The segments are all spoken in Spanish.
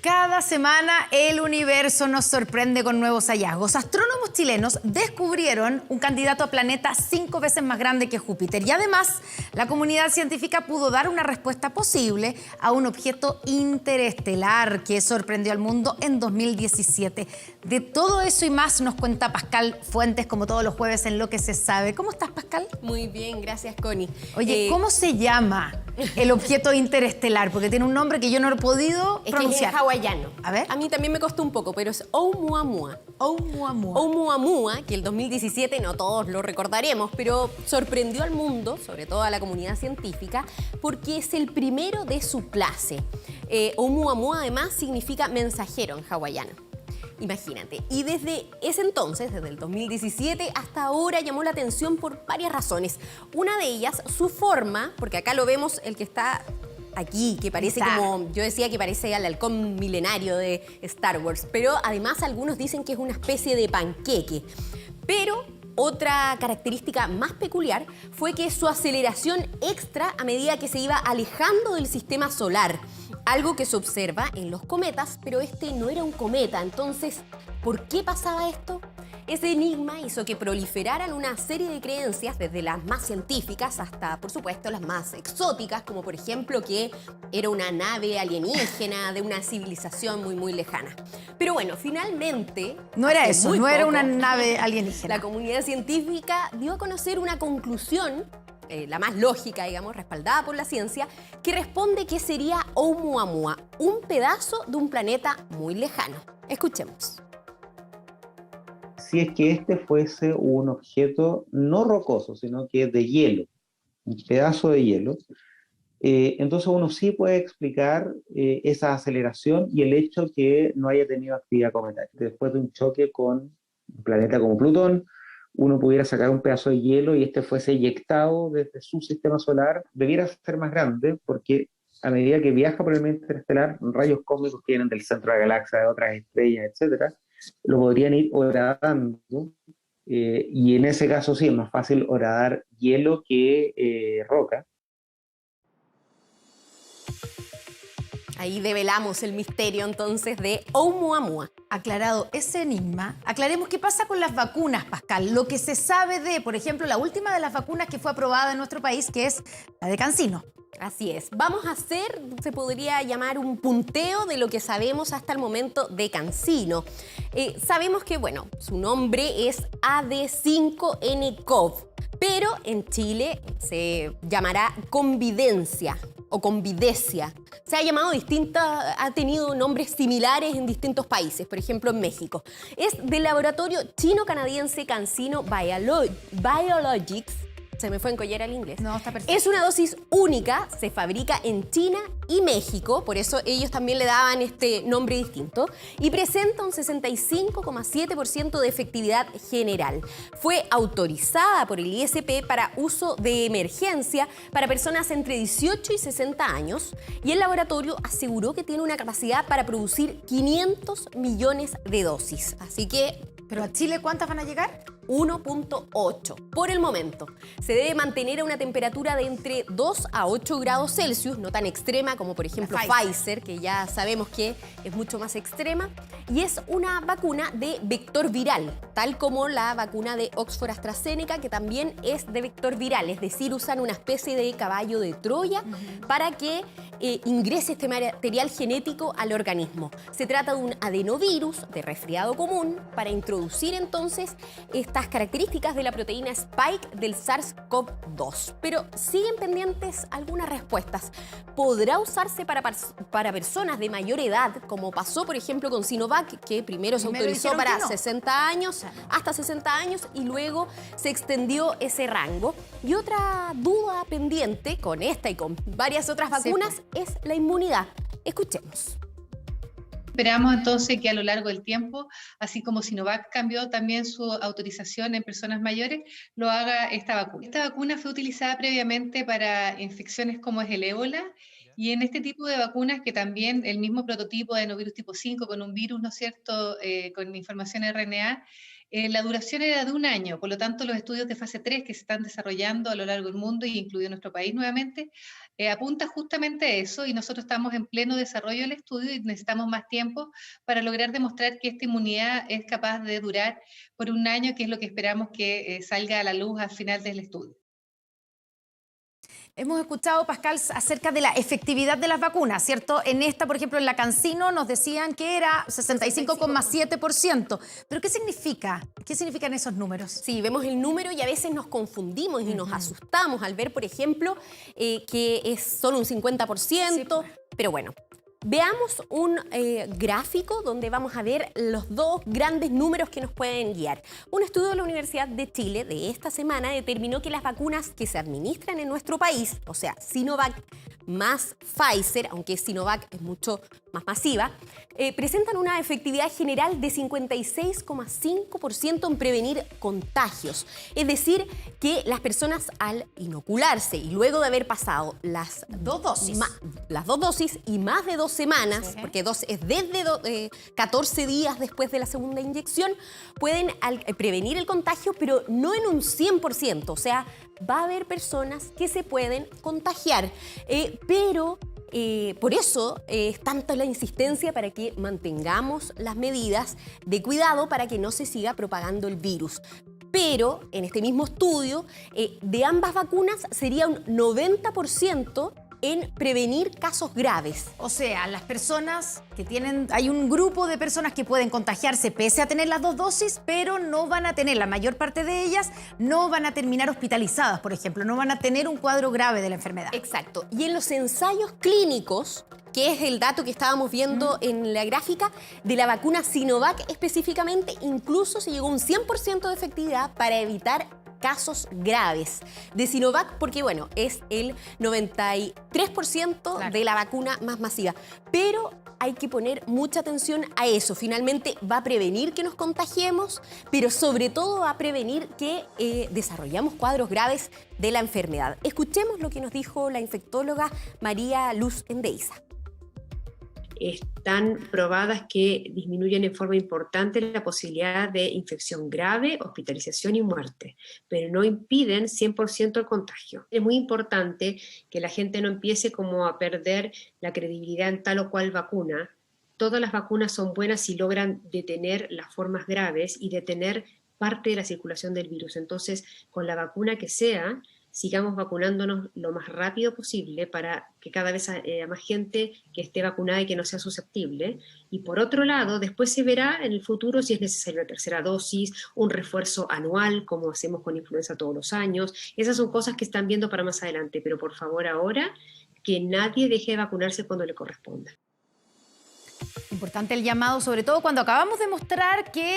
Cada semana el universo nos sorprende con nuevos hallazgos. Astrónomos chilenos descubrieron un candidato a planeta 5 veces más grande que Júpiter y además la comunidad científica pudo dar una respuesta posible a un objeto interestelar que sorprendió al mundo en 2017. De todo eso y más nos cuenta Pascal Fuentes como todos los jueves en Lo que se sabe. ¿Cómo estás, Pascal? Muy bien, gracias, Connie. Oye, ¿cómo se llama el objeto interestelar? Porque tiene un nombre que yo no he podido pronunciar. Es hawaiano. A ver. A mí también me costó un poco, pero es Oumuamua. Oumuamua. Oumuamua, que el 2017 no todos lo recordaremos, pero sorprendió al mundo, sobre todo a la comunidad científica, porque es el primero de su clase. Oumuamua además significa mensajero en hawaiano. Imagínate. Y desde ese entonces, desde el 2017 hasta ahora, llamó la atención por varias razones. Una de ellas, su forma, porque acá lo vemos, el que está aquí, que parece como, yo decía que parece al halcón milenario de Star Wars, pero además algunos dicen que es una especie de panqueque. Pero otra característica más peculiar fue que su aceleración extra a medida que se iba alejando del sistema solar. Algo que se observa en los cometas, pero este no era un cometa. Entonces, ¿por qué pasaba esto? Ese enigma hizo que proliferaran una serie de creencias, desde las más científicas hasta, por supuesto, las más exóticas, como por ejemplo que era una nave alienígena de una civilización muy lejana. Pero bueno, finalmente... No era eso, no era una nave alienígena. La comunidad científica dio a conocer una conclusión, la más lógica, digamos, respaldada por la ciencia, que responde que sería Oumuamua, un pedazo de un planeta muy lejano. Escuchemos. Si es que este fuese un objeto no rocoso, sino que de hielo, un pedazo de hielo, entonces uno sí puede explicar esa aceleración y el hecho que no haya tenido actividad cometaria. Después de un choque con un planeta como Plutón, uno pudiera sacar un pedazo de hielo y este fuese eyectado desde su sistema solar, debiera ser más grande porque a medida que viaja por el medio interestelar, rayos cósmicos que vienen del centro de la galaxia, de otras estrellas, etcétera, lo podrían ir horadando, y en ese caso sí es más fácil horadar hielo que roca. Ahí develamos el misterio entonces de Oumuamua. Aclarado ese enigma, aclaremos qué pasa con las vacunas, Pascal. Lo que se sabe de, por ejemplo, la última de las vacunas que fue aprobada en nuestro país, que es la de CanSino. Así es. Vamos a hacer, se podría llamar un punteo de lo que sabemos hasta el momento de CanSino. Sabemos que, bueno, su nombre es AD5-nCoV, pero en Chile se llamará Convidencia o Convidecia. Se ha llamado ha tenido nombres similares en distintos países, por ejemplo en México. Es del laboratorio chino-canadiense CanSino Biologics. Se me fue en collera el inglés. No, está perfecto. Es una dosis única, se fabrica en China y México, por eso ellos también le daban este nombre distinto, y presenta un 65,7% de efectividad general. Fue autorizada por el ISP para uso de emergencia para personas entre 18 y 60 años, y el laboratorio aseguró que tiene una capacidad para producir 500 millones de dosis. Así que... ¿Pero a Chile cuántas van a llegar? 1,8 por el momento. Se debe mantener a una temperatura de entre 2 a 8 grados Celsius, no tan extrema como por ejemplo Pfizer, que ya sabemos que es mucho más extrema, y es una vacuna de vector viral, tal como la vacuna de Oxford AstraZeneca, que también es de vector viral, es decir, usan una especie de caballo de Troya para que ingrese este material genético al organismo. Se trata de un adenovirus de resfriado común para introducir entonces estas características de la proteína Spike del SARS-CoV-2. Pero siguen pendientes algunas respuestas. ¿Podrá usarse para personas de mayor edad, como pasó por ejemplo con Sinovac, que primero se autorizó para 60 años, hasta 60 años, y luego se extendió ese rango? Y otra duda pendiente con esta y con varias otras vacunas es la inmunidad. Escuchemos. Esperamos entonces que a lo largo del tiempo, así como Sinovac cambió también su autorización en personas mayores, lo haga esta vacuna. Esta vacuna fue utilizada previamente para infecciones como es el ébola, y en este tipo de vacunas que también el mismo prototipo de adenovirus tipo 5 con un virus, ¿no es cierto?, con información RNA, La duración era de 1 año, por lo tanto los estudios de fase 3 que se están desarrollando a lo largo del mundo y incluido nuestro país nuevamente, apunta justamente a eso y nosotros estamos en pleno desarrollo del estudio y necesitamos más tiempo para lograr demostrar que esta inmunidad es capaz de durar por 1 año, que es lo que esperamos que salga a la luz al final del estudio. Hemos escuchado, Pascal, acerca de la efectividad de las vacunas, ¿cierto? En esta, por ejemplo, en la CanSino nos decían que era 65,7%. ¿Pero qué significa? ¿Qué significan esos números? Sí, vemos el número y a veces nos confundimos y nos asustamos al ver, por ejemplo, que es solo un 50%. Sí, pues. Pero bueno, veamos un gráfico donde vamos a ver los dos grandes números que nos pueden guiar. Un estudio de la Universidad de Chile de esta semana determinó que las vacunas que se administran en nuestro país, o sea, Sinovac más Pfizer, aunque Sinovac es mucho más masiva, presentan una efectividad general de 56,5% en prevenir contagios. Es decir, que las personas al inocularse y luego de haber pasado las dos dosis y más de 2 semanas, sí, porque es desde 14 días después de la segunda inyección, pueden prevenir el contagio, pero no en un 100%, o sea, va a haber personas que se pueden contagiar, pero por eso es tanta la insistencia para que mantengamos las medidas de cuidado para que no se siga propagando el virus. Pero en este mismo estudio, de ambas vacunas sería un 90% en prevenir casos graves. O sea, las personas que tienen... Hay un grupo de personas que pueden contagiarse pese a tener las 2 dosis, pero no van a tener, la mayor parte de ellas, no van a terminar hospitalizadas, por ejemplo, no van a tener un cuadro grave de la enfermedad. Exacto. Y en los ensayos clínicos, que es el dato que estábamos viendo en la gráfica, de la vacuna Sinovac específicamente, incluso se llegó a un 100% de efectividad para evitar casos graves de Sinovac, porque bueno, es el 93% de la vacuna más masiva. Pero hay que poner mucha atención a eso. Finalmente va a prevenir que nos contagiemos, pero sobre todo va a prevenir que desarrollamos cuadros graves de la enfermedad. Escuchemos lo que nos dijo la infectóloga María Luz Endeiza. Están probadas que disminuyen en forma importante la posibilidad de infección grave, hospitalización y muerte, pero no impiden 100% el contagio. Es muy importante que la gente no empiece como a perder la credibilidad en tal o cual vacuna. Todas las vacunas son buenas si logran detener las formas graves y detener parte de la circulación del virus. Entonces, con la vacuna que sea, sigamos vacunándonos lo más rápido posible para que cada vez haya más gente que esté vacunada y que no sea susceptible. Y por otro lado, después se verá en el futuro si es necesaria una tercera dosis, un refuerzo anual, como hacemos con influenza todos los años. Esas son cosas que están viendo para más adelante, pero por favor ahora que nadie deje de vacunarse cuando le corresponda. Importante el llamado, sobre todo cuando acabamos de mostrar que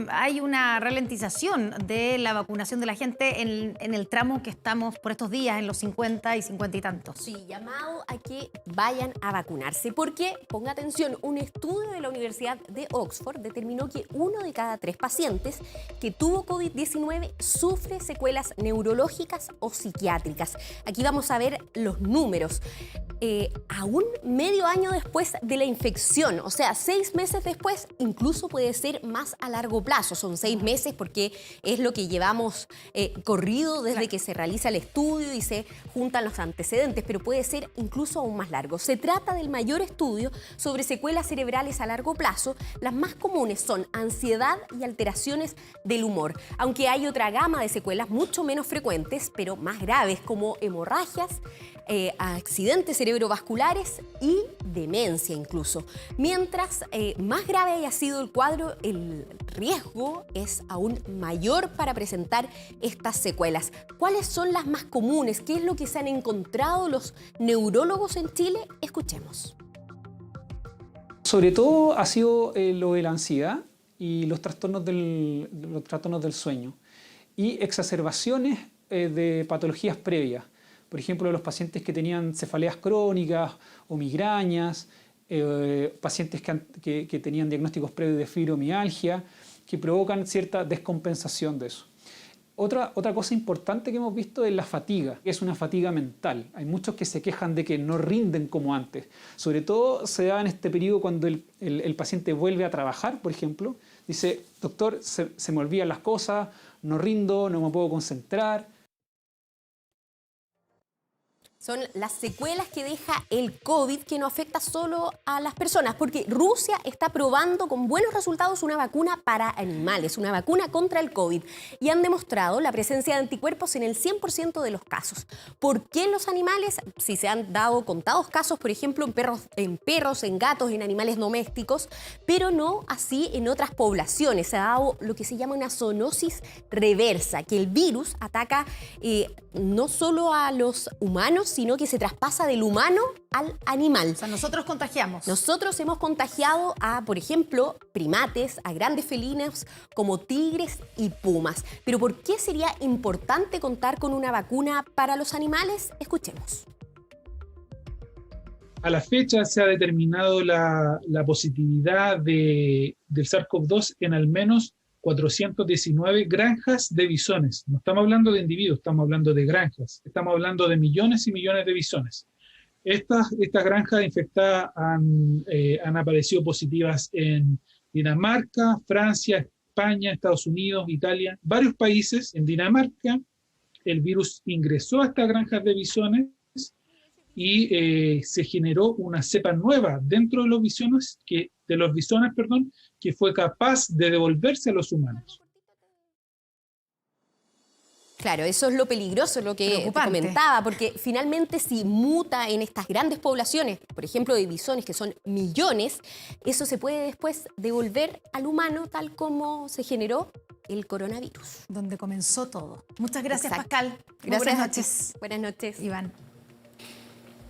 hay una ralentización de la vacunación de la gente en el tramo que estamos por estos días, en los 50 y 50 y tantos. Sí, llamado a que vayan a vacunarse, porque, ponga atención, un estudio de la Universidad de Oxford determinó que 1 de cada 3 pacientes que tuvo COVID-19 sufre secuelas neurológicas o psiquiátricas. Aquí vamos a ver los números. Aún medio año después de la infección, o sea, 6 meses después, incluso puede ser más a largo plazo. Son 6 meses porque es lo que llevamos corrido desde que se realiza el estudio y se juntan los antecedentes, pero puede ser incluso aún más largo. Se trata del mayor estudio sobre secuelas cerebrales a largo plazo. Las más comunes son ansiedad y alteraciones del humor, aunque hay otra gama de secuelas mucho menos frecuentes, pero más graves, como hemorragias, accidentes cerebrovasculares y demencia incluso. Mientras más grave haya sido el cuadro, el riesgo es aún mayor para presentar estas secuelas. ¿Cuáles son las más comunes? ¿Qué es lo que se han encontrado los neurólogos en Chile? Escuchemos. Sobre todo ha sido lo de la ansiedad y los trastornos del sueño y exacerbaciones de patologías previas. Por ejemplo, los pacientes que tenían cefaleas crónicas o migrañas, pacientes que tenían diagnósticos previos de fibromialgia, que provocan cierta descompensación de eso. Otra cosa importante que hemos visto es la fatiga, que es una fatiga mental. Hay muchos que se quejan de que no rinden como antes. Sobre todo se da en este periodo cuando el paciente vuelve a trabajar, por ejemplo, Dice, doctor, se me olvidan las cosas, no rindo, no me puedo concentrar. Son las secuelas que deja el COVID, que no afecta solo a las personas, porque Rusia está probando con buenos resultados una vacuna para animales, una vacuna contra el COVID, y han demostrado la presencia de anticuerpos en el 100% de los casos. ¿Por qué en los animales? Si se han dado contados casos, por ejemplo, en perros, en gatos, en animales domésticos, pero no así en otras poblaciones. Se ha dado lo que se llama una zoonosis reversa, que el virus ataca no solo a los humanos, sino que se traspasa del humano al animal. O sea, nosotros contagiamos. Nosotros hemos contagiado a, por ejemplo, primates, a grandes felinos como tigres y pumas. Pero ¿por qué sería importante contar con una vacuna para los animales? Escuchemos. A la fecha se ha determinado la positividad del SARS-CoV-2 en al menos 419 granjas de bisones. No estamos hablando de individuos, estamos hablando de granjas. Estamos hablando de millones y millones de bisones. Estas granjas infectadas han aparecido positivas en Dinamarca, Francia, España, Estados Unidos, Italia, varios países. En Dinamarca, el virus ingresó a estas granjas de bisones y se generó una cepa nueva dentro de los bisones, que fue capaz de devolverse a los humanos. Claro, eso es lo peligroso, lo que te comentaba, porque finalmente si muta en estas grandes poblaciones, por ejemplo de bisones que son millones, eso se puede después devolver al humano tal como se generó el coronavirus. Donde comenzó todo. Muchas gracias, Exacto. Pascal. Gracias. Buenas noches. Buenas noches. Iván.